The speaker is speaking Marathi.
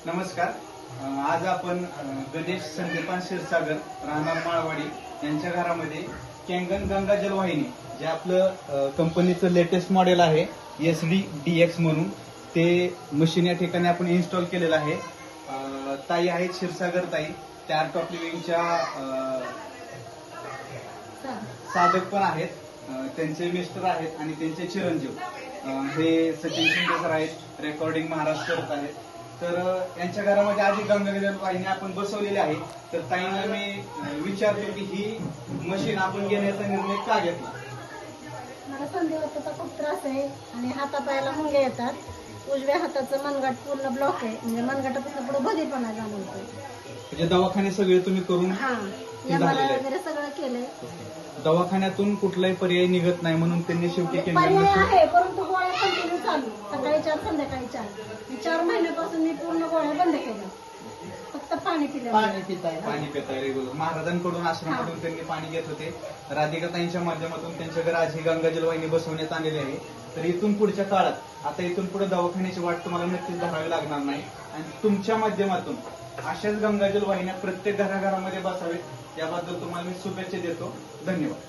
नमस्कार. आज आपण गणेश संदीपान क्षीरसागर राहणार माळवाडी यांच्या घरामध्ये कॅंगन गंगा जलवाहिनी जे आपलं कंपनीचं लेटेस्ट मॉडेल आहे SD-DX म्हणून ते मशीन या ठिकाणी आपण इन्स्टॉल केलेलं आहे. ताई आहेत क्षीरसागर ताई, त्या आर्ट ऑफ लिव्हिंगच्या साधक पण आहेत. त्यांचे मिस्टर आहेत आणि त्यांचे चिरंजीव हे सचिन शिंदे सर आहेत, रेकॉर्डिंग महाराष्ट्र करत आहेत. तर यांच्या घरामध्ये आधी गंगा जलवाहिनी आपण बसवलेली आहे. तर ताईंना मी विचारतो की ही मशीन आपण घेण्याचा निर्णय का घेतला? मला संधिवाताचा खूप त्रास आहे आणि हातापायाला मुंग्या येतात. उजव्या हाताचं मनगट पूर्ण ब्लॉक आहे, म्हणजे मनगटापासून पुढे बधीरपणा जाणवतोय. म्हणजे दवाखाने सगळे तुम्ही करून वगैरे सगळं केलंय. दवाखान्यातून कुठलाही पर्याय निघत नाही म्हणून त्यांनी शेवटी पर्याय आहे, परंतु गोळ्या कंटिन्यू चालू, सकाळी 4 संध्याकाळी 4. 4 महिन्यापासून मी पूर्ण गोळ्या बंद केल्या, फक्त पाणी पिताय रेग्युलर. महाराजांकडून आश्रमाकडून त्यांनी पाणी घेत होते. राधिकाताईंच्या माध्यमातून त्यांच्या घरी आज ही गंगा जलवाहिनी बसवण्यात आलेली आहे. तर इथून पुढच्या काळात आता इथून पुढे दवाखान्याची वाट तुम्हाला नक्कीच धरावी लागणार नाही आणि तुमच्या माध्यमातून अशाच गंगा जलवाहिन्या प्रत्येक घराघरामध्ये बसावेत याबद्दल तुम्हाला मी शुभेच्छा देतो. धन्यवाद.